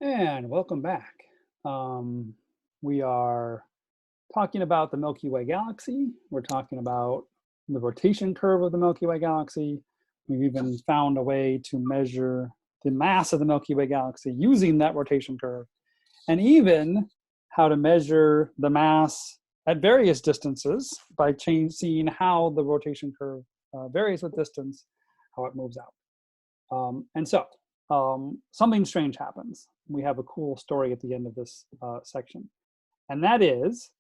And welcome back. Um, we are talking about the Milky Way galaxy. We're talking about the rotation curve of the Milky Way galaxy. We've even found a way to measure the mass of the Milky Way galaxy using that rotation curve, and even how to measure the mass at various distances by seeing how the rotation curve varies with distance, how it moves out. And so something strange happens. We have a cool story at the end of this section. And that is,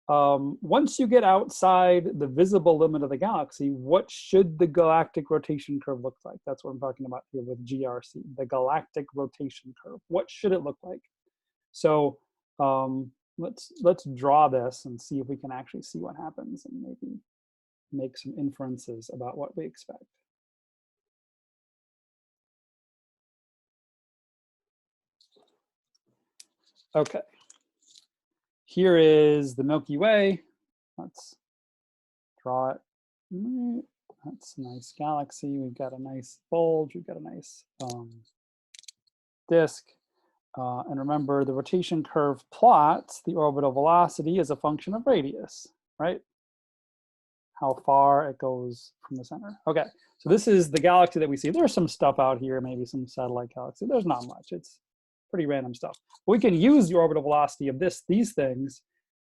once you get outside the visible limit of the galaxy, what should the galactic rotation curve look like? That's what I'm talking about here with GRC, the galactic rotation curve. What should it look like? So let's draw this and see if we can actually see what happens and maybe make some inferences about what we expect. Okay. Here is the Milky Way. Let's draw it. That's a nice galaxy. We've got a nice bulge. We've got a nice disk. And remember, the rotation curve plots the orbital velocity as a function of radius, right? How far it goes from the center. Okay, so this is the galaxy that we see. There's some stuff out here, maybe some satellite galaxy. There's not much. It's pretty random stuff. But we can use the orbital velocity of these things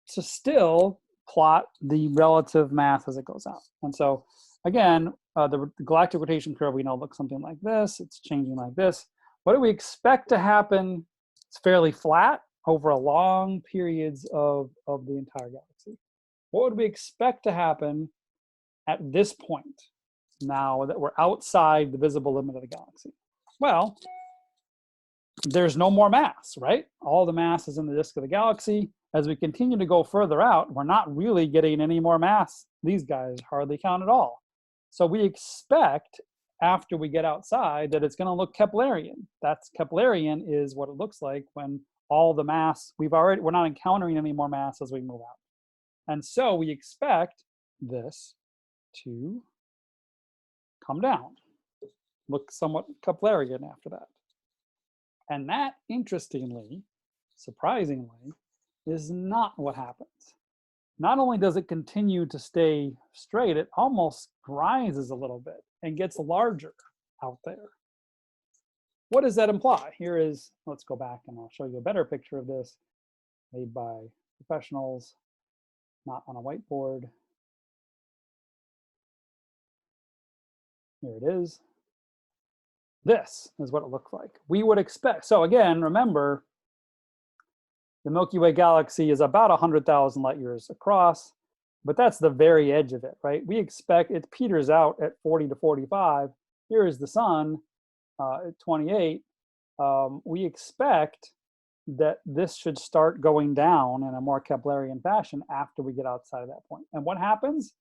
to still plot the relative mass as it goes out. And so again, the galactic rotation curve we know looks something like this. It's changing like this. What do we expect to happen? It's fairly flat over a long periods of the entire galaxy. What would we expect to happen at this point now that we're outside the visible limit of the galaxy? Well, there's no more mass, right? All the mass is in the disk of the galaxy. As we continue to go further out, we're not really getting any more mass. These guys hardly count at all. So we expect after we get outside that it's going to look Keplerian. That's Keplerian is what it looks like when all the mass, we're not encountering any more mass as we move out. And so we expect this to come down, look somewhat Keplerian after that. And that, interestingly, surprisingly, is not what happens. Not only does it continue to stay straight, it almost rises a little bit and gets larger out there. What does that imply? Here is, let's go back and I'll show you a better picture of this made by professionals, not on a whiteboard. Here it is. This is what it looks like. We would expect, so again, remember, the Milky Way galaxy is about 100,000 light years across, but that's the very edge of it, right? We expect it peters out at 40 to 45. Here is the sun at 28. We expect that this should start going down in a more Keplerian fashion after we get outside of that point. And what happens?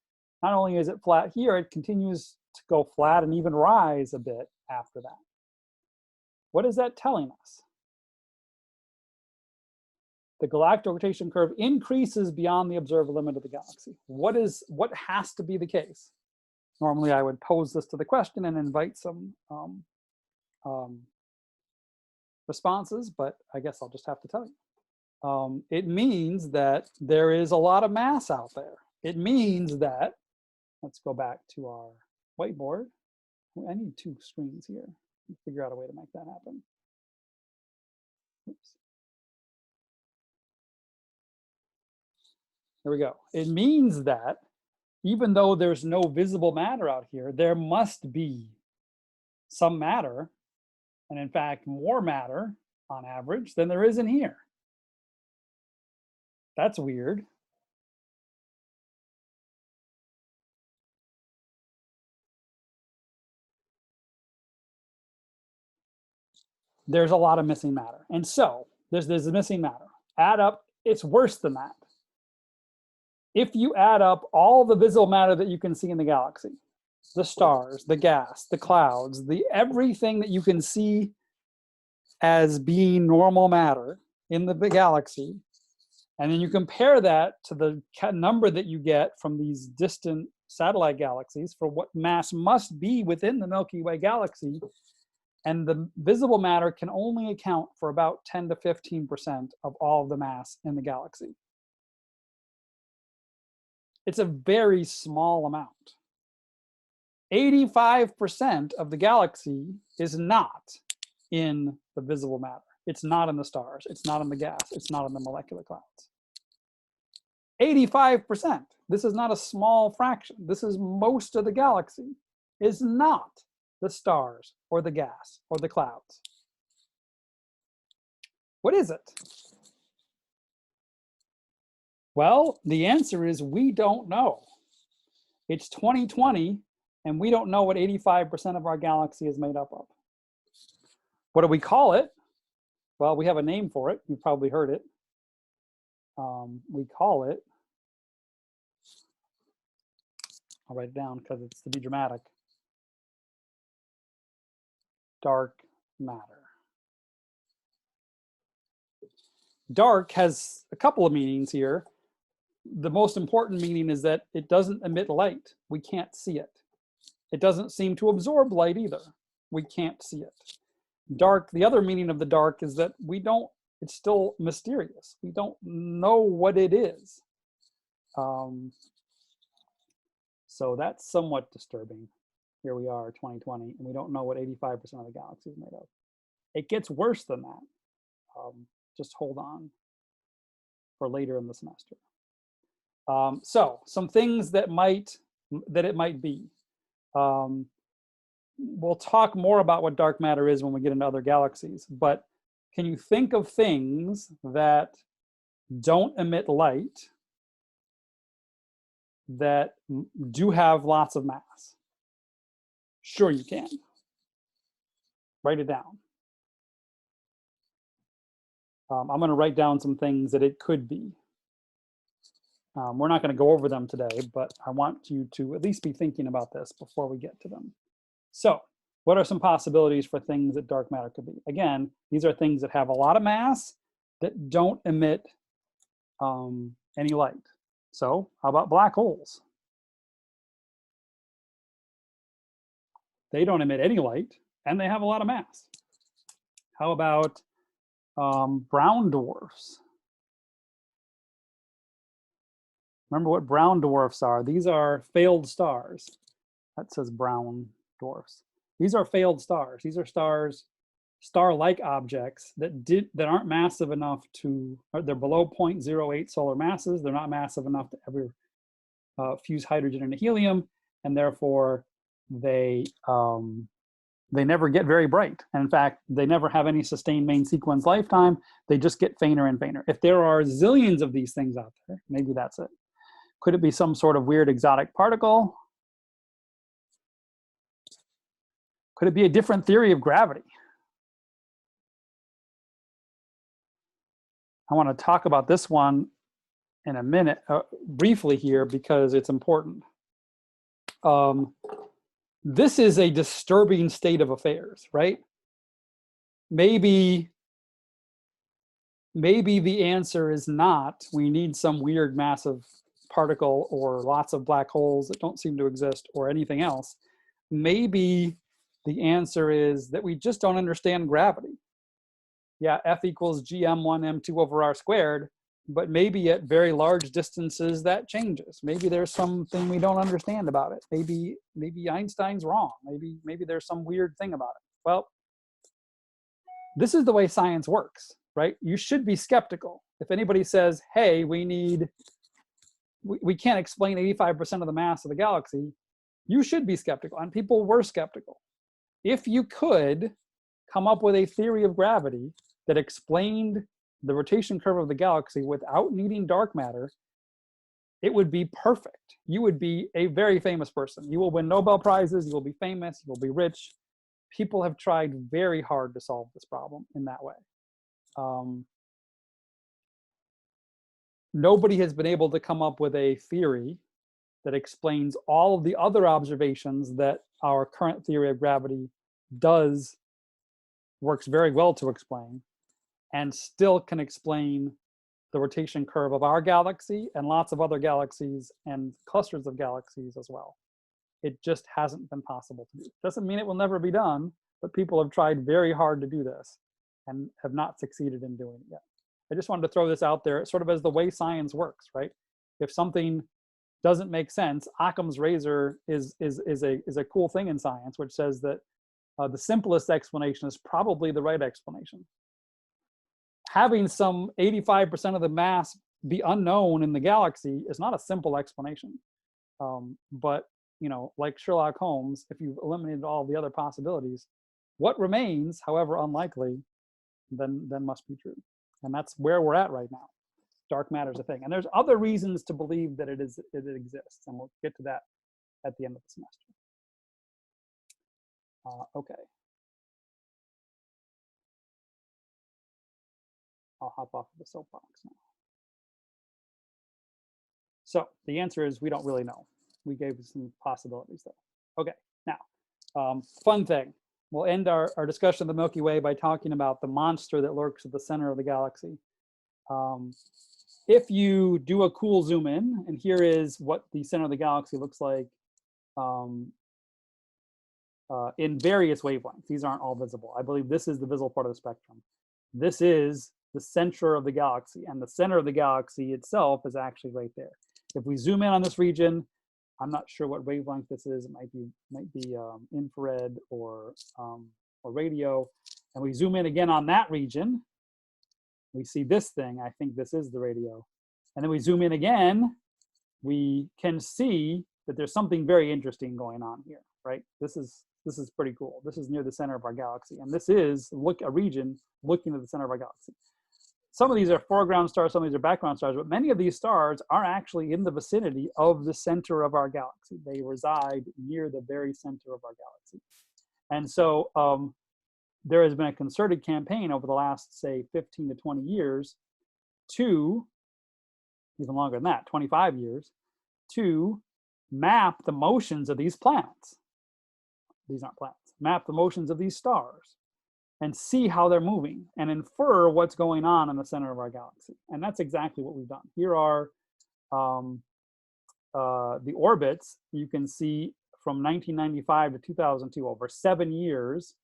Not only is it flat here, it continues to go flat and even rise a bit after that. What is that telling us? The galactic rotation curve increases beyond the observed limit of the galaxy. What has to be the case? Normally, I would pose this to the question and invite some responses, but I guess I'll just have to tell you. It means that there is a lot of mass out there. It means that, let's go back to our whiteboard. I need two screens here. Figure out a way to make that happen. Oops. There we go. It means that even though there's no visible matter out here, there must be some matter, and in fact, more matter on average than there is in here. That's weird. There's a lot of missing matter. And so there's a missing matter. Add up, it's worse than that. If you add up all the visible matter that you can see in the galaxy, the stars, the gas, the clouds, everything that you can see as being normal matter in the galaxy, and then you compare that to the number that you get from these distant satellite galaxies for what mass must be within the Milky Way galaxy, And the visible matter can only account for about 10 to 15% of all of the mass in the galaxy. It's a very small amount. 85% of the galaxy is not in the visible matter. It's not in the stars. It's not in the gas. It's not in the molecular clouds. 85%. This is not a small fraction. This is most of the galaxy is not the stars or the gas or the clouds. What is it? Well, the answer is we don't know. It's 2020, and we don't know what 85% of our galaxy is made up of. What do we call it? Well, we have a name for it. You've probably heard it. We call it, I'll write it down because it's to be dramatic, dark matter. Dark has a couple of meanings here. The most important meaning is that it doesn't emit light. We can't see it. It doesn't seem to absorb light either. We can't see it. Dark, the other meaning of the dark is that it's still mysterious. We don't know what it is. So that's somewhat disturbing. Here we are, 2020, and we don't know what 85% of the galaxy is made of. It gets worse than that. Just hold on for later in the semester. So some things that it might be. We'll talk more about what dark matter is when we get into other galaxies, but can you think of things that don't emit light that do have lots of mass? Sure you can. Write it down. I'm going to write down some things that it could be. We're not going to go over them today, but I want you to at least be thinking about this before we get to them. So, what are some possibilities for things that dark matter could be? Again, these are things that have a lot of mass that don't emit any light. So, how about black holes? They don't emit any light, and they have a lot of mass. How about brown dwarfs? Remember what brown dwarfs are. These are failed stars. That says brown dwarfs. These are failed stars. These are stars, star-like objects that aren't massive enough they're below 0.08 solar masses. They're not massive enough to ever fuse hydrogen into helium, and therefore they never get very bright. And in fact, they never have any sustained main sequence lifetime. They just get fainter and fainter. If there are zillions of these things out there, maybe that's it. Could it be some sort of weird exotic particle? Could it be a different theory of gravity? I want to talk about this one in a minute, briefly here, because it's important. This is a disturbing state of affairs, right? Maybe the answer is not, we need some weird massive particle or lots of black holes that don't seem to exist or anything else. Maybe the answer is that we just don't understand gravity. Yeah, F equals gm1 m2 over r squared, but maybe at very large distances that changes. Maybe there's something we don't understand about it. Maybe Einstein's wrong. Maybe there's some weird thing about it. Well, this is the way science works, right? You should be skeptical. If anybody says, hey, we can't explain 85% of the mass of the galaxy, you should be skeptical, and people were skeptical. If you could come up with a theory of gravity that explained the rotation curve of the galaxy without needing dark matter, it would be perfect. You would be a very famous person. You will win Nobel Prizes, you will be famous, you will be rich. People have tried very hard to solve this problem in that way. Nobody has been able to come up with a theory that explains all of the other observations that our current theory of gravity works very well to explain, and still can explain the rotation curve of our galaxy and lots of other galaxies and clusters of galaxies as well. It just hasn't been possible to do. Doesn't mean it will never be done, but people have tried very hard to do this and have not succeeded in doing it yet. I just wanted to throw this out there sort of as the way science works, right? If something doesn't make sense, Occam's razor is a cool thing in science, which says that the simplest explanation is probably the right explanation. Having some 85% of the mass be unknown in the galaxy is not a simple explanation. But, you know, like Sherlock Holmes, if you've eliminated all the other possibilities, what remains, however unlikely, then must be true. And that's where we're at right now. Dark matter is a thing. And there's other reasons to believe that it exists. And we'll get to that at the end of the semester. Okay. I'll hop off of the soapbox now. So the answer is we don't really know. We gave some possibilities though. Okay, now, fun thing. We'll end our discussion of the Milky Way by talking about the monster that lurks at the center of the galaxy. If you do a cool zoom in, and here is what the center of the galaxy looks like in various wavelengths. These aren't all visible. I believe this is the visible part of the spectrum. This is the center of the galaxy, and the center of the galaxy itself is actually right there. If we zoom in on this region, I'm not sure what wavelength this is. It might be infrared or radio. And we zoom in again on that region. We see this thing. I think this is the radio. And then we zoom in again. We can see that there's something very interesting going on here, right? This is pretty cool. This is near the center of our galaxy, and this is a region looking at the center of our galaxy. Some of these are foreground stars, some of these are background stars, but many of these stars are actually in the vicinity of the center of our galaxy. They reside near the very center of our galaxy. And so there has been a concerted campaign over the last, say, 15 to 20 years to, even longer than that, 25 years, to map the motions of these planets. These aren't planets. Map the motions of these stars and see how they're moving and infer what's going on in the center of our galaxy. And that's exactly what we've done. Here are the orbits. You can see from 1995 to 2002, over 7 years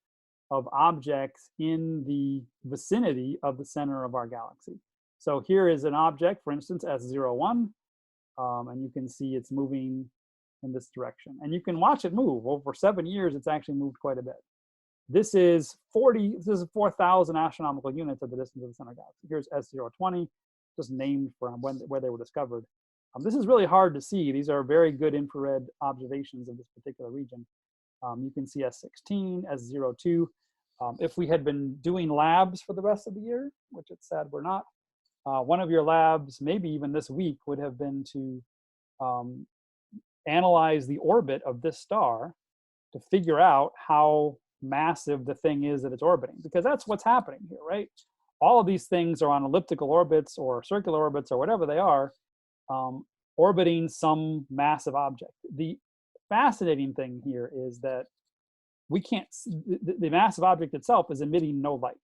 of objects in the vicinity of the center of our galaxy. So here is an object, for instance, S01, and you can see it's moving in this direction. And you can watch it move. Over 7 years, it's actually moved quite a bit. This is 4,000 astronomical units of the distance of the center of the galaxy. Here's S020, just named from where they were discovered. This is really hard to see. These are very good infrared observations of this particular region. You can see S16, S02. If we had been doing labs for the rest of the year, which it's sad we're not, one of your labs, maybe even this week, would have been to analyze the orbit of this star to figure out how massive the thing is that it's orbiting, because that's what's happening here, right? All of these things are on elliptical orbits or circular orbits or whatever they are, orbiting some massive object. The fascinating thing here is that we can't, the massive object itself is emitting no light,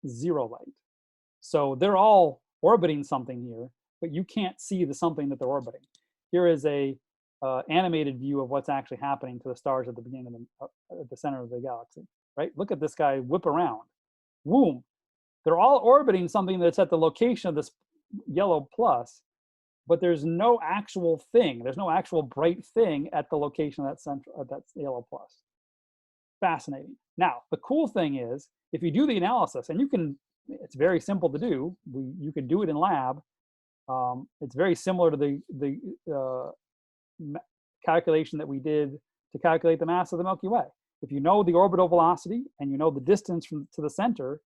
zero light. So they're all orbiting something here, but you can't see the something that they're orbiting. Here is a animated view of what's actually happening to the stars at the beginning of at the center of the galaxy, right? Look at this guy whip around. Boom. They're all orbiting something that's at the location of this yellow plus, but there's no actual thing. There's no actual bright thing at the location of that center of that yellow plus. Fascinating. Now, the cool thing is, if you do the analysis, and you can, it's very simple to do. You can do it in lab. It's very similar to the calculation that we did to calculate the mass of the Milky Way. If you know the orbital velocity and you know the distance to the center,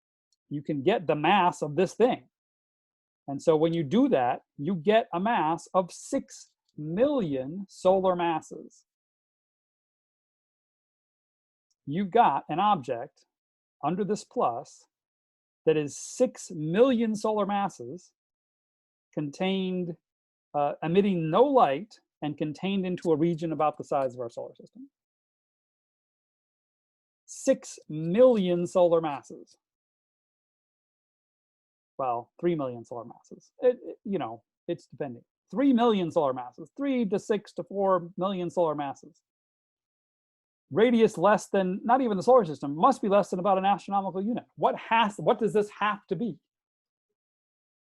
you can get the mass of this thing. And so when you do that, you get a mass of 6 million solar masses. You've got an object under this plus that is 6 million solar masses contained, emitting no light, and contained into a region about the size of our solar system. 6 million solar masses. Well, 3 million solar masses. You know, it's depending. 3 million solar masses, 3 to 6 to 4 million solar masses. radius less than, not even the solar system, must be less than about an astronomical unit. What does this have to be?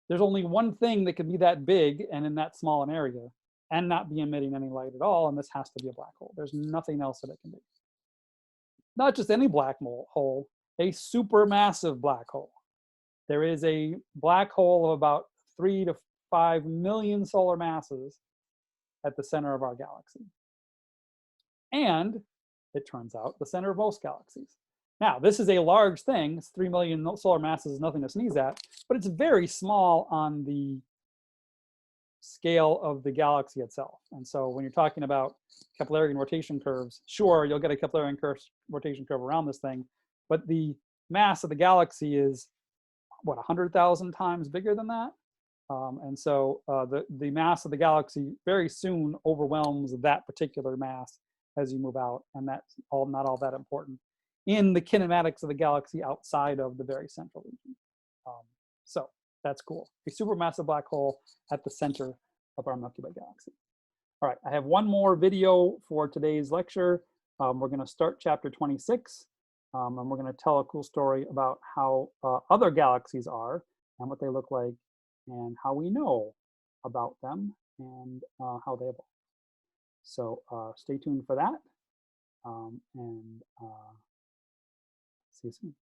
There's only one thing that can be that big and in that small an area and not be emitting any light at all, and this has to be a black hole. There's nothing else that it can be. Not just any black hole, a supermassive black hole. There is a black hole of about 3 to 5 million solar masses at the center of our galaxy. And it turns out the center of most galaxies. Now, this is a large thing. It's 3 million solar masses is nothing to sneeze at, but it's very small on the scale of the galaxy itself. And so when you're talking about Keplerian rotation curves, sure, you'll get a Keplerian rotation curve around this thing, but the mass of the galaxy is, what, 100,000 times bigger than that? And so the mass of the galaxy very soon overwhelms that particular mass as you move out, and that's not all that important in the kinematics of the galaxy outside of the very central region. So that's cool. A supermassive black hole at the center of our Milky Way galaxy. All right, I have one more video for today's lecture. We're going to start chapter 26, and we're going to tell a cool story about how other galaxies are and what they look like and how we know about them and how they evolve. So stay tuned for that, and see you soon.